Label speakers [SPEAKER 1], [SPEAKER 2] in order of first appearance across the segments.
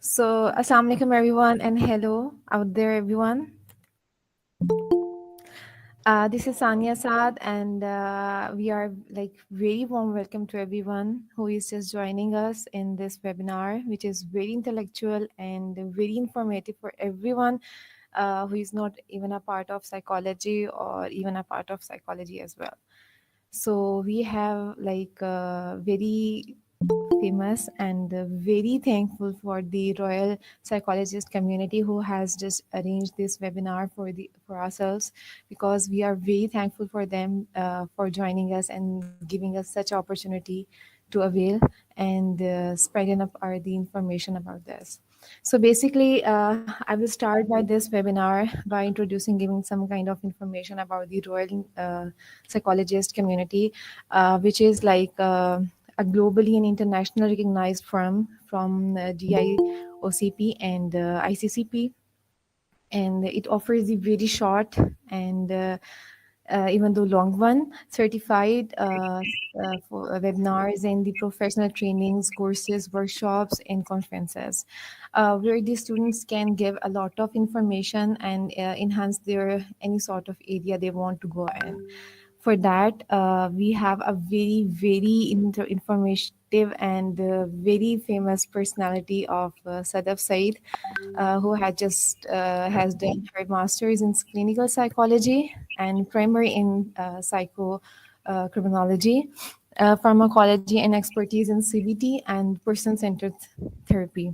[SPEAKER 1] So, Assalamu alaikum everyone, and hello out there, everyone. This is Sania Saad, and we are like very warm welcome to everyone who is just joining us in this webinar, which is very intellectual and very informative for everyone who is not even a part of psychology or even a part of psychology as well. So we have like very famous and very thankful for the Royal Psychologist community who has just arranged this webinar for ourselves, because we are very thankful for them for joining us and giving us such opportunity to avail and spreading up the information about this. So basically, I will start by this webinar by introducing, giving some kind of information about the Royal Psychologist community, which is like a globally and internationally recognized firm from GIOCP and ICCP, and it offers a very short and even though long one certified for webinars and the professional trainings, courses, workshops, and conferences, where the students can give a lot of information and enhance their any sort of area they want to go in. For that, we have a very informative and very famous personality of Sadaf Said, who had just has done her master's in clinical psychology and primary in psycho criminology, pharmacology, and expertise in CBT and person-centered therapy,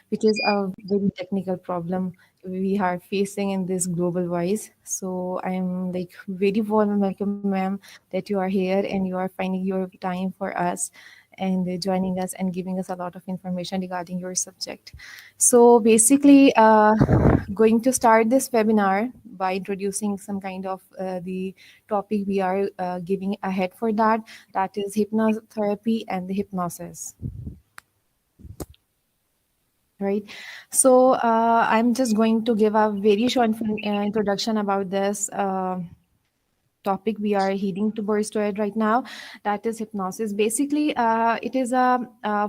[SPEAKER 1] which is a very technical problem we are facing in this global wise. So I'm like very warm welcome, ma'am, that you are here and you are finding your time for us and joining us and giving us a lot of information regarding your subject. So basically, going to start this webinar by introducing some kind of the topic we are giving ahead for that. That is hypnotherapy and the hypnosis. Right. So I'm just going to give a very short introduction about this topic we are heading towards to it right now. That is hypnosis. Basically, it is a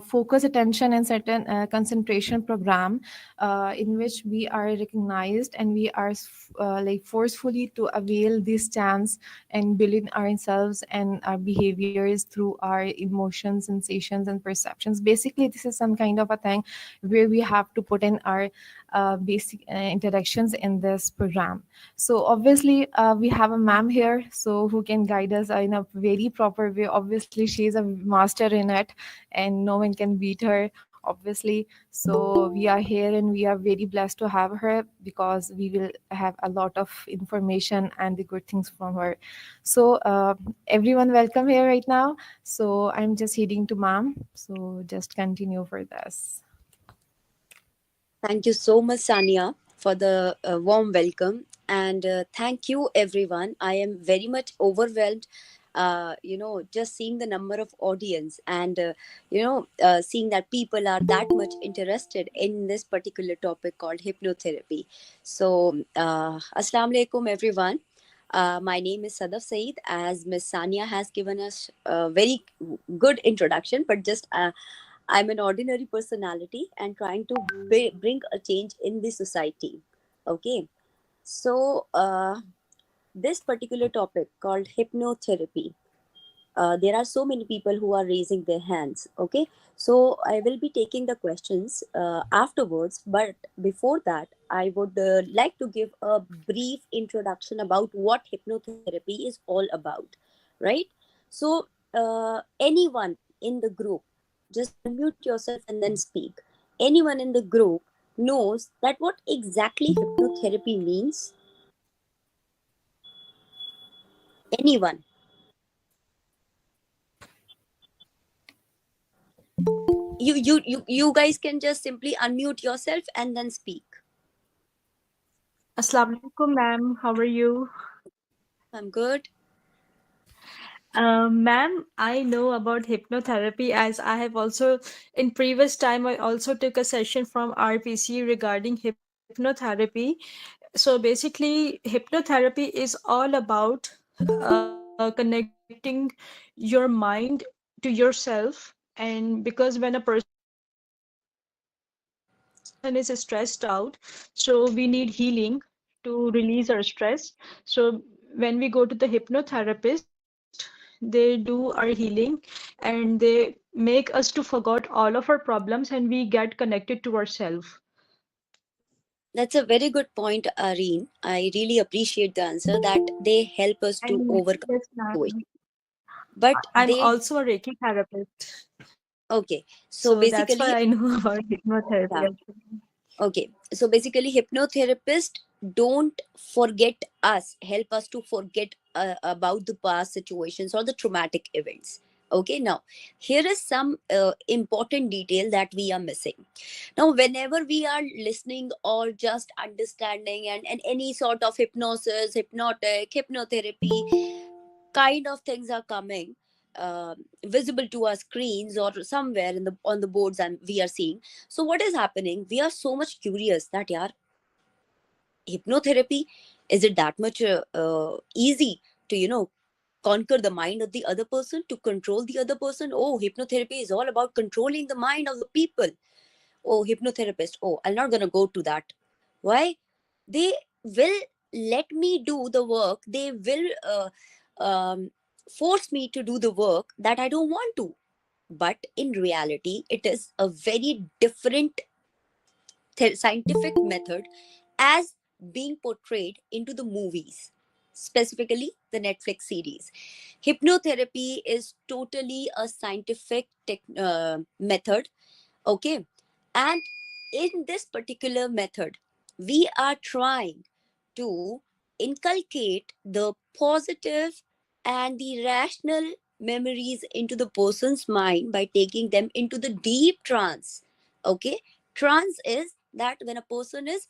[SPEAKER 1] focus, attention, and certain concentration program in which we are recognized and we are like forcefully to avail this chance and building ourselves and our behaviors through our emotions, sensations, and perceptions. Basically, this is some kind of a thing where we have to put in our basic interactions in this program. So obviously, we have a ma'am here, so who can guide us in a very proper way. Obviously, she is a master in it, and no one can beat her. Obviously, so we are here and we are very blessed to have her because we will have a lot of information and the good things from her. So everyone, welcome here right now. So I'm just heading to ma'am. So just continue for this.
[SPEAKER 2] Thank you so much, Sania, for the warm welcome. And thank you, everyone. I am very much overwhelmed. Just seeing the number of audience and, seeing that people are that much interested in this particular topic called hypnotherapy. So, Assalamu alaikum, everyone. My name is Sadaf Saeed, as Miss Sania has given us a very good introduction, but just I'm an ordinary personality and trying to bring a change in the society. Okay, so this particular topic called hypnotherapy, there are so many people who are raising their hands. Okay, so I will be taking the questions afterwards, but before that, I would like to give a brief introduction about what hypnotherapy is all about, right? So, anyone in the group, just unmute yourself and then speak. Anyone in the group knows that what exactly hypnotherapy means? Anyone? You guys can just simply unmute yourself and then speak.
[SPEAKER 3] Assalamu alaikum, ma'am. How are you?
[SPEAKER 2] I'm good.
[SPEAKER 3] Ma'am, I know about hypnotherapy as I have also, in previous time, I also took a session from RPC regarding hypnotherapy. So basically, hypnotherapy is all about connecting your mind to yourself. And because when a person is hypnotized, is stressed out, so we need healing to release our stress. So when we go to the hypnotherapist, they do our healing and they make us to forget all of our problems and we get connected to ourselves.
[SPEAKER 2] That's a very good point, Areen. I really appreciate the answer that they help us to
[SPEAKER 3] And
[SPEAKER 2] overcome
[SPEAKER 3] yes,
[SPEAKER 2] the situation.
[SPEAKER 3] ma'am.
[SPEAKER 2] But
[SPEAKER 3] I'm
[SPEAKER 2] they,
[SPEAKER 3] also a Reiki therapist,
[SPEAKER 2] okay. So
[SPEAKER 3] so that's why
[SPEAKER 2] basically,
[SPEAKER 3] I know about hypnotherapy
[SPEAKER 2] yeah.
[SPEAKER 3] actually.
[SPEAKER 2] Okay. So basically, hypnotherapists don't forget us, help us to forget about the past situations or the traumatic events. Okay. Now, here is some important detail that we are missing. Now, whenever we are listening or just understanding and any sort of hypnosis, hypnotic, hypnotherapy kind of things are coming, visible to our screens or somewhere in the on the boards, and we are seeing. So what is happening? We are so much curious that, yeah, hypnotherapy, is it that much easy to conquer the mind of the other person, to control the other person? Oh, hypnotherapy is all about controlling the mind of the people. Oh, hypnotherapist, oh, I'm not gonna go to that. Why? They will let me do the work. They will um, force me to do the work that I don't want to. But in reality, it is a very different scientific method as being portrayed into the movies, specifically the Netflix series. Hypnotherapy is totally a scientific method. Okay. And in this particular method, we are trying to inculcate the positive and the rational memories into the person's mind by taking them into the deep trance. Okay. Trance is that when a person is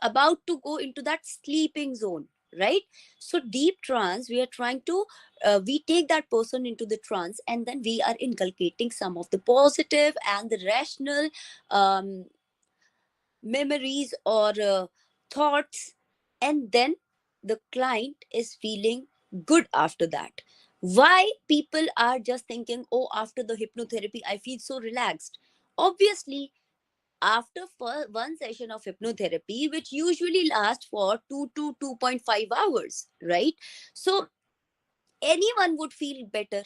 [SPEAKER 2] about to go into that sleeping zone, right? So deep trance, we are trying to we take that person into the trance, and then we are inculcating some of the positive and the rational um, memories or thoughts, and then the client is feeling good after that. Why people are just thinking, oh, after the hypnotherapy I feel so relaxed? Obviously, after one session of hypnotherapy, which usually lasts for 2 to 2.5 hours, right? So anyone would feel better.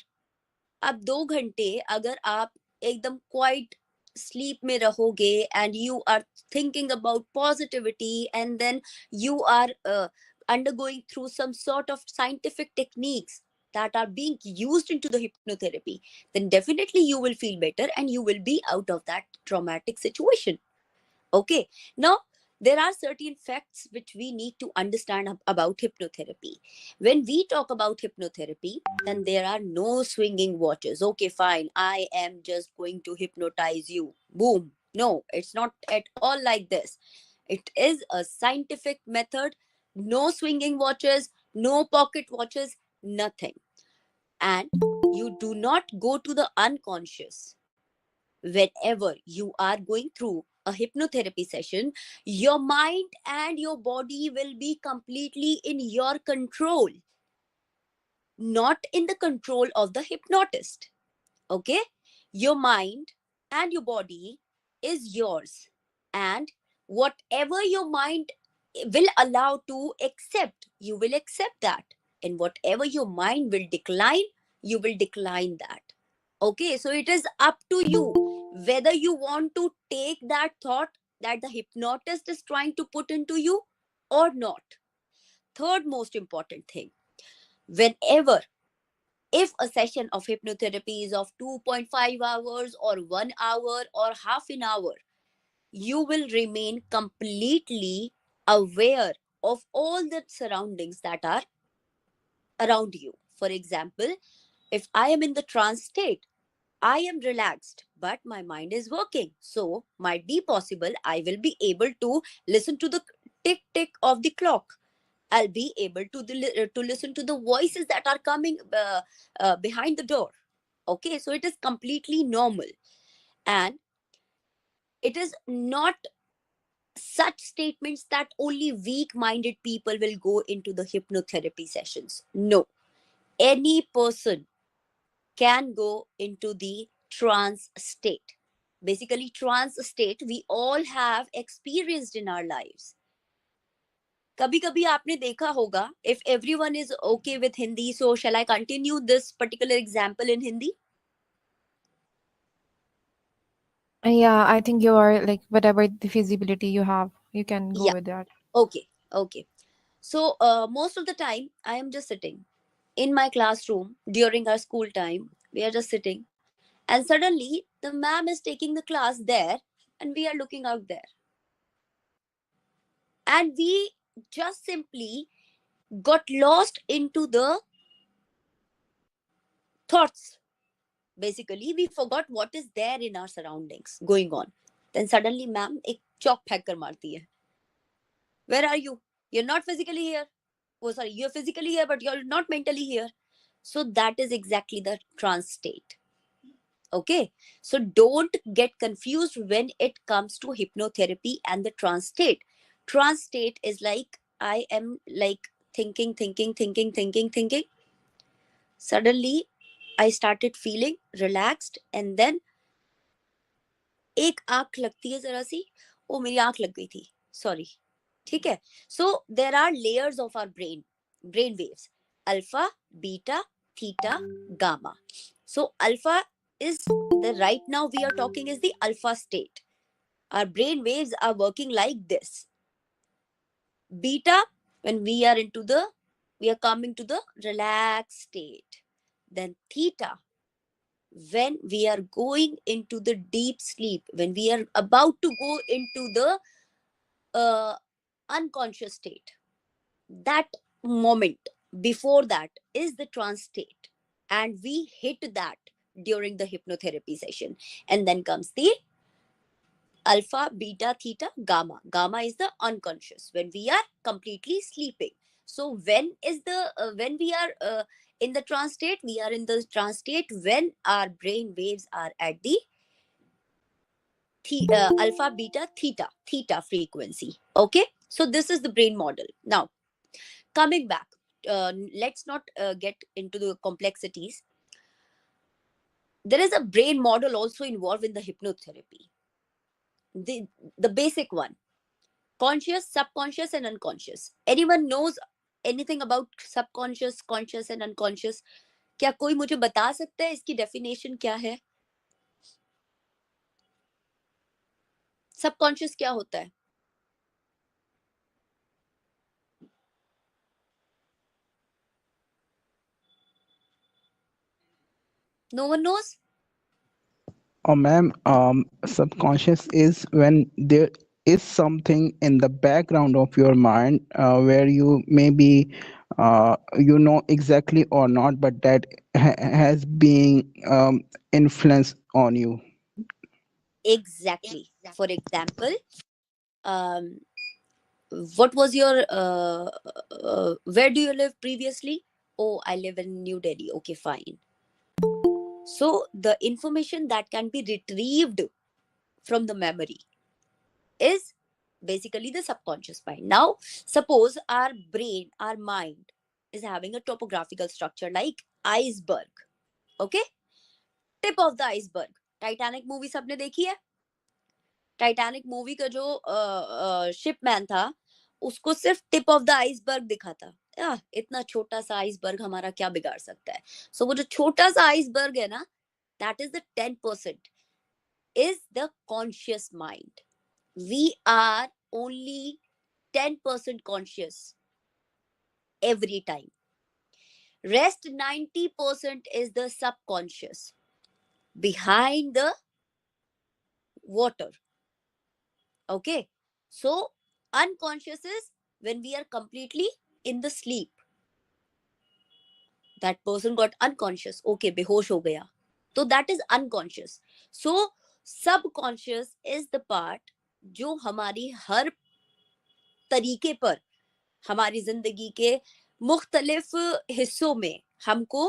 [SPEAKER 2] अब 2 घंटे अगर आप एकदम quite sleep में रहोगे and you are thinking about positivity, and then you are undergoing through some sort of scientific techniques that are being used into the hypnotherapy, then definitely you will feel better and you will be out of that traumatic situation. Okay. Now, there are certain facts which we need to understand about hypnotherapy. When we talk about hypnotherapy, then there are no swinging watches. Okay, fine. I am just going to hypnotize you. Boom. No, it's not at all like this. It is a scientific method. No swinging watches, no pocket watches, nothing. And you do not go to the unconscious. Whenever you are going through a hypnotherapy session, your mind and your body will be completely in your control, not in the control of the hypnotist. Okay. Your mind and your body is yours, and whatever your mind will allow to accept, you will accept that, and whatever your mind will decline, you will decline that. Okay, so it is up to you whether you want to take that thought that the hypnotist is trying to put into you or not. Third most important thing, whenever, if a session of hypnotherapy is of 2.5 hours or 1 hour or half an hour, you will remain completely aware of all the surroundings that are around you. For example, if I am in the trance state, I am relaxed, but my mind is working. So, might be possible I will be able to listen to the tick tick of the clock. I'll be able to listen to the voices that are coming behind the door. Okay, so it is completely normal, and it is not such statements that only weak-minded people will go into the hypnotherapy sessions. No, any person can go into the trance state. basically trance state we all have experienced in our lives. कभी कभी आपने देखा होगा, if everyone is okay with Hindi, so shall I continue this particular example in Hindi?
[SPEAKER 1] Yeah, I think you are like whatever the feasibility you have, you can go
[SPEAKER 2] Yeah,
[SPEAKER 1] with that.
[SPEAKER 2] okay, okay. So most of the time I am just sitting in my classroom during our school time. We are just sitting, and suddenly the ma'am is taking the class there, and we are looking out there, and we just simply got lost into the thoughts. Basically, we forgot what is there in our surroundings going on. Then suddenly, ma'am, एक chalk फेंक कर मारती है. Where are you? You're not physically here. Oh, sorry, you're physically here, but you're not mentally here. So that is exactly the trance state. Okay, so don't get confused when it comes to hypnotherapy and the trance state. Trance state is like I am like thinking. Suddenly I started feeling relaxed, and then एक आंख लगती है जरा सी, ओ मेरी आंख लग गई थी, सॉरी. ठीक है. So there are layers of our brain waves: alpha, beta, theta, gamma. So alpha is the right now we are talking is the alpha state. Our brain waves are working like this. Beta, when we are coming to the relaxed state. Then theta, when we are going into the deep sleep, when we are about to go into the unconscious state. That moment before that is the trance state, and we hit that during the hypnotherapy session. And then comes the alpha, beta, theta, gamma. Gamma is the unconscious, when we are completely sleeping. So when we are in the trance state, we are in the trance state when our brain waves are at the alpha, beta, theta frequency. Okay, so this is the brain model. Now coming back, let's not get into the complexities. There is a brain model also involved in the hypnotherapy. The basic one: conscious, subconscious, and unconscious. Anyone knows anything about subconscious, conscious, and unconscious? क्या कोई मुझे बता सकता है इसकी definition क्या है? Subconscious क्या होता है? No one knows?
[SPEAKER 4] Oh, ma'am, subconscious is when there is something in the background of your mind where you maybe you know exactly or not, but that has been influence on you.
[SPEAKER 2] Exactly. For example, um, what was your where do you live previously? Oh, I live in New Delhi. Okay, fine. So the information that can be retrieved from the memory is basically the subconscious mind. Now suppose our brain, our mind is having a topographical structure like iceberg. Okay, tip of the iceberg. Titanic movie सबने देखी है? Titanic movie का जो Shipman था, उसको सिर्फ tip of the iceberg दिखा था. इतना छोटा सा आइसबर्ग हमारा क्या बिगाड़ सकता है? सो वो जो छोटा सा आइसबर्ग है ना, that is the 10% is the conscious mind. We are only 10% conscious every time. Rest 90% is the subconscious behind the water. Okay, so unconscious is when we are completely in the sleep. That person got unconscious. Okay, बेहोश हो गया. So that is unconscious. So subconscious is the part जो हमारी हर तरीके पर हमारी जिंदगी के मुख्तलिफ हिस्सों में हमको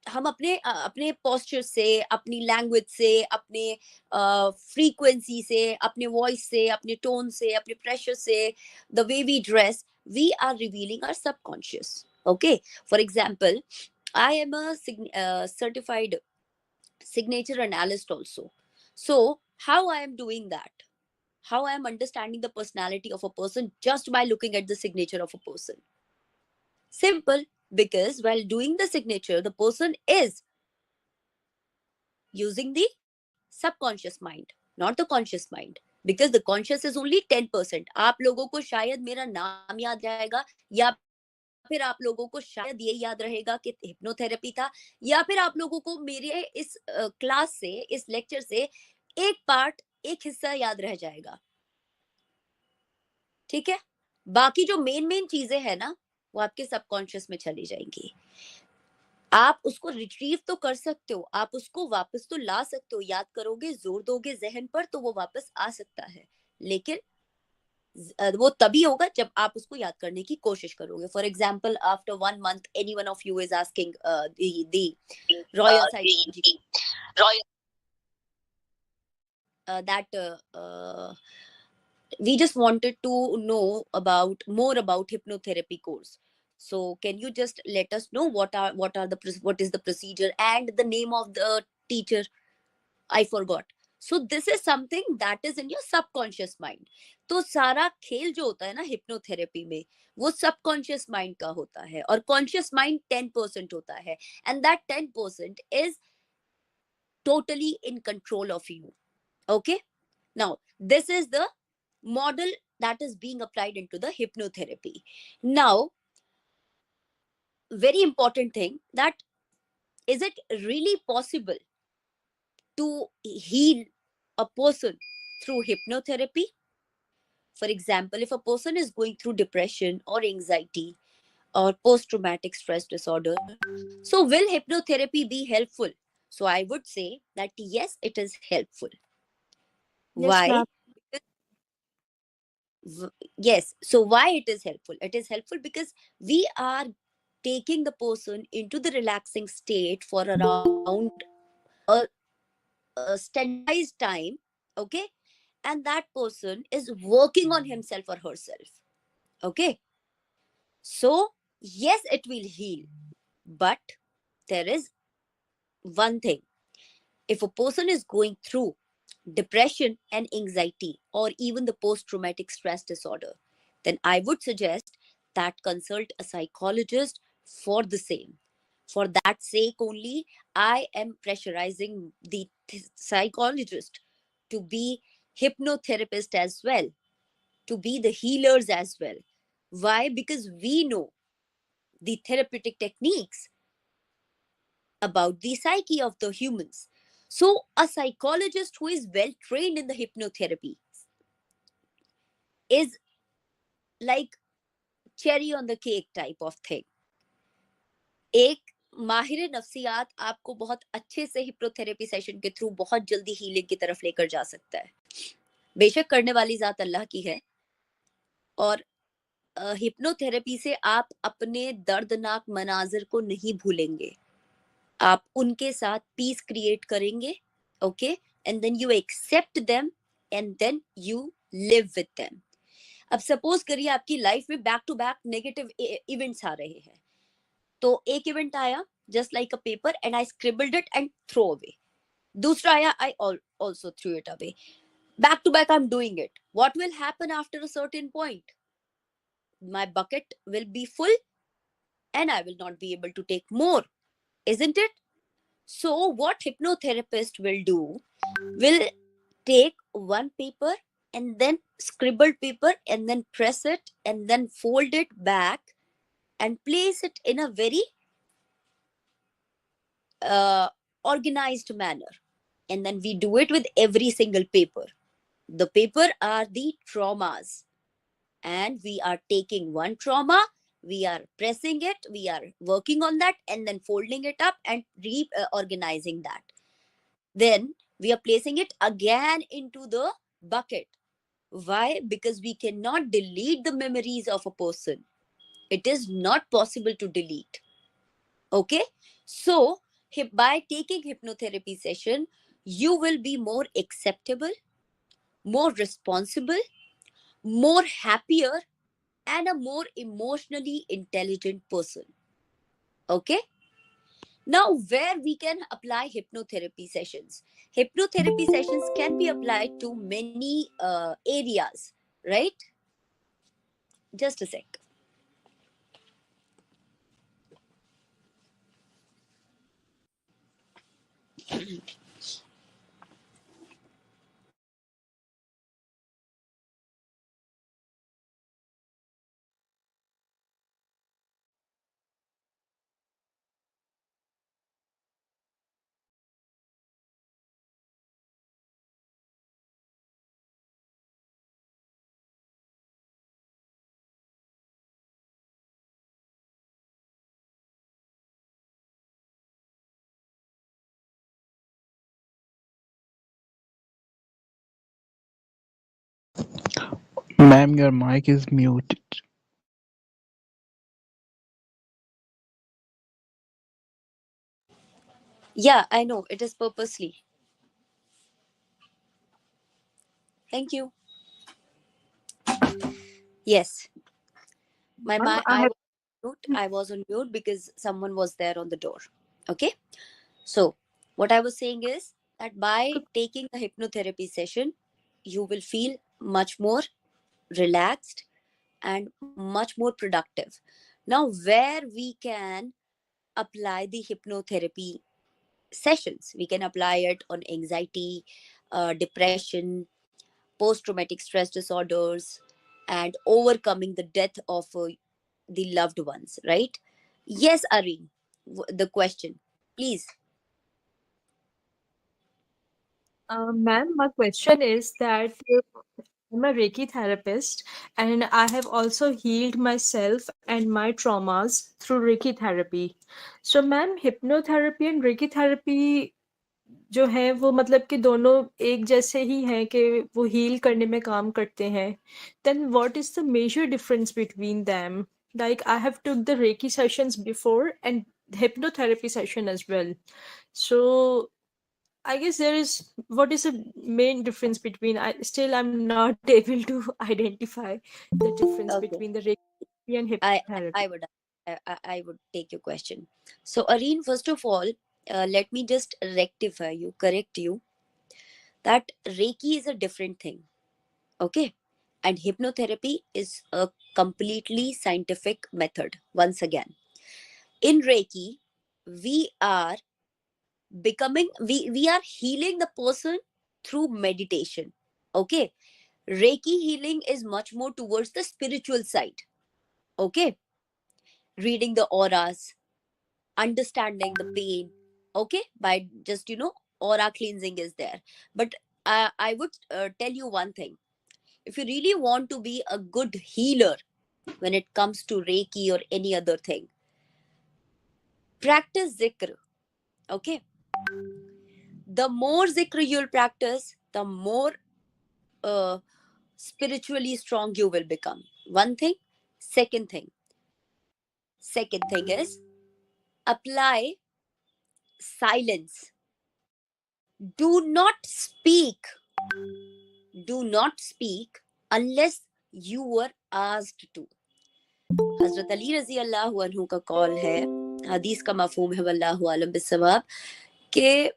[SPEAKER 2] हम अपने पोस्चर से, अपनी लैंग्वेज से, अपने फ्रीक्वेंसी से, अपने वॉइस से, अपने टोन से, अपने प्रेशर से, the way we dress, we are revealing our subconscious. Okay, for example, I am a certified signature analyst also. So how I am doing that? How I am understanding the personality of a person just by looking at the signature of a person? Simple, because while doing the signature, the person is using the subconscious mind, not the conscious mind. Because the conscious is only 10%. आप लोगों को शायद मेरा नाम याद रहेगा, या फिर आप लोगों को शायद ये याद रहेगा कि हिप्नोथेरेपी था, या फिर आप लोगों को मेरे इस क्लास से, इस लेक्चर से एक पार्ट, एक हिस्सा याद रह जाएगा. ठीक है. बाकी जो मेन मेन चीजें हैं ना, वो आपके सबकॉन्शियस में चली जाएंगी. आप उसको रिट्रीव तो कर सकते हो, आप उसको वापस तो ला सकते हो. याद करोगे, जोर दोगे जहन पर, तो वो वापस आ सकता है. लेकिन वो तभी होगा जब आप उसको याद करने की कोशिश करोगे. For example, after 1 month any one of you is asking the royal psychology that we just wanted to know about more about hypnotherapy course. So can you just let us know what is the procedure and the name of the teacher? I forgot. So this is something that is in your subconscious mind. तो सारा खेल जो होता है ना hypnotherapy में, वो subconscious mind का होता है, और कॉन्शियस माइंड 10% होता है. And that 10% is totally in control of you. Okay. Now this is the model that is being applied into the hypnotherapy. Now, very important thing, that is it really possible to heal a person through hypnotherapy? For example, if a person is going through depression or anxiety or post-traumatic stress disorder, so will hypnotherapy be helpful? So I would say that yes, it is helpful.
[SPEAKER 3] Yes,
[SPEAKER 2] Why?
[SPEAKER 3] ma'am.
[SPEAKER 2] Yes. So why it is helpful? It is helpful because we are taking the person into the relaxing state for around a standardized time. Okay. And that person is working on himself or herself. Okay. So yes, it will heal. But there is one thing. If a person is going through depression and anxiety, or even the post-traumatic stress disorder, then I would suggest that consult a psychologist for the same. For that sake only, I am pressurizing the psychologist to be hypnotherapist as well, to be the healers as well. Why? Because we know the therapeutic techniques about the psyche of the humans. So a psychologist who is well trained in the hypnotherapy is like cherry on the cake type of thing. एक माहिर नफ्सियात आपको बहुत अच्छे से hypnotherapy session के through बहुत जल्दी healing की तरफ लेकर जा सकता है. बेशक करने वाली जात अल्लाह की है, और हिप्नोथेरेपी से आप अपने दर्दनाक मनाजिर को नहीं भूलेंगे. आप उनके साथ पीस क्रिएट करेंगे. Okay. And then you accept them, and then you live with them. अब सपोज करिए आपकी लाइफ में back to back negative events आ रहे हैं. तो एक इवेंट आया just like a paper, and I scribbled it and throw away. दूसरा आया, I also threw it away. Back to back I am doing it. What will happen after a certain point? My bucket will be full and I will not be able to take more, isn't it? So what hypnotherapist will do, will take one paper and then scribbled paper and then press it and then fold it back and place it in a very organized manner. And then we do it with every single paper. The paper are the traumas, and we are taking one trauma, we are pressing it, we are working on that, and then folding it up and reorganizing that. Then we are placing it again into the bucket. Why? Because we cannot delete the memories of a person. It is not possible to delete. Okay. So by taking hypnotherapy session, you will be more acceptable, more responsible, more happier, and a more emotionally intelligent person. Okay. Now, where we can apply hypnotherapy sessions? Hypnotherapy sessions can be applied to many areas, right? Just a sec.
[SPEAKER 4] Ma'am, your mic is muted.
[SPEAKER 2] Yeah, I know it is purposely. Thank you. Yes,
[SPEAKER 3] Ma'am, I
[SPEAKER 2] I
[SPEAKER 3] have
[SPEAKER 2] was mute. I was on mute because someone was there on the door. Okay. So what I was saying is that by taking a hypnotherapy session, you will feel much more relaxed and much more productive. Now, where we can apply the hypnotherapy sessions, we can apply it on anxiety, depression, post traumatic stress disorders, and overcoming the death of the loved ones, right? Yes, Areen, the question, please.
[SPEAKER 3] Ma'am, my question is that I'm a Reiki therapist and I have also healed myself and my traumas through Reiki therapy. So, ma'am, hypnotherapy and Reiki therapy जो है वो मतलब कि दोनों एक जैसे ही हैं कि वो हील करने में काम करते हैं. Then what is the major difference between them? Like I have took the Reiki sessions before and hypnotherapy session as well. So I guess there is what is the main difference between I'm not able to identify the difference between
[SPEAKER 2] Okay.
[SPEAKER 3] the Reiki and
[SPEAKER 2] I
[SPEAKER 3] hypnotherapy.
[SPEAKER 2] I would I would take your question. So, Areen, first of all, let me just rectify you, correct you that Reiki is a different thing, okay, and hypnotherapy is a completely scientific method. Once again, in Reiki, we are we are healing the person through meditation. Okay, Reiki healing is much more towards the spiritual side. Okay, reading the auras, understanding the pain, okay, by just aura cleansing is there. But I would tell you one thing: if you really want to be a good healer when it comes to Reiki or any other thing, practice zikr. Okay, the more zikr you'll practice, the more uh, spiritually strong you will become. One thing. Second thing is apply silence. Do not speak unless you were asked to. हजरत अली रजी अल्लाह अन्हु का call है, हदीस का मफहूम है वल्लाहु आलम बिस्सवाब, कि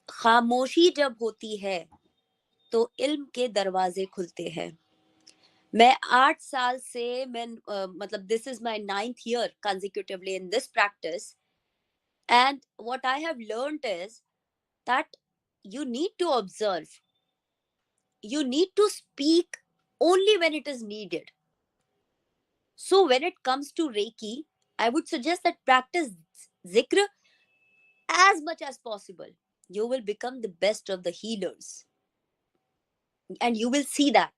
[SPEAKER 2] खामोशी जब होती है तो इल्म के दरवाजे खुलते हैं. मैं 8 साल से मैं मतलब this is my 9th year consecutively in this practice, and what I have learned is that you need to observe, you need to speak only when it is needed. So when it comes to Reiki, I would suggest that practice zikr as much as possible. You will become the best of the healers, and you will see that.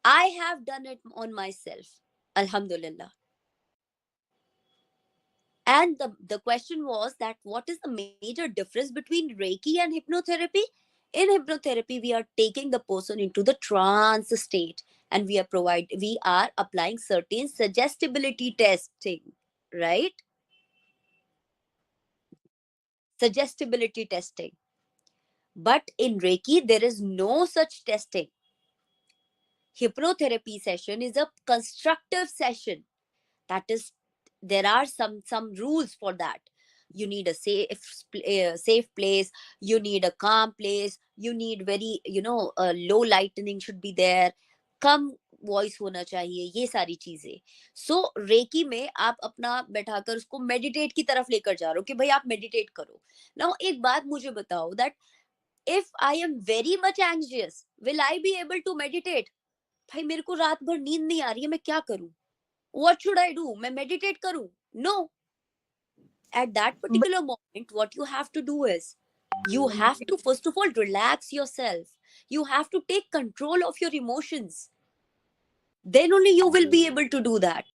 [SPEAKER 2] I have done it on myself, alhamdulillah. And the question was that what is the major difference between Reiki and hypnotherapy? In hypnotherapy, we are taking the person into the trance state, and we are applying certain suggestibility testing, right? Suggestibility testing. But in Reiki, there is no such testing. Hypnotherapy session is a constructive session. That is, there are some rules for that. You need a safe place. You need a calm place. You need very, low lightning should be there. Come voice होना चाहिए, ये सारी चीजें. सो recce में आप अपना बैठाकर उसको मेडिटेट की तरफ लेकर जा रहे हो कि भाई आप मेडिटेट करो. नाउ एक बात मुझे बताओ, that if I am very much anxious, will I be able to meditate? भाई मेरे को रात भर नींद नहीं आ रही है, मैं क्या करूं? What should I do? मैं मेडिटेट करूं? No. At that
[SPEAKER 3] But
[SPEAKER 2] particular moment, what you have to do is, you have to first of all relax yourself. You have to take control of your emotions. Then only you will be able to do that.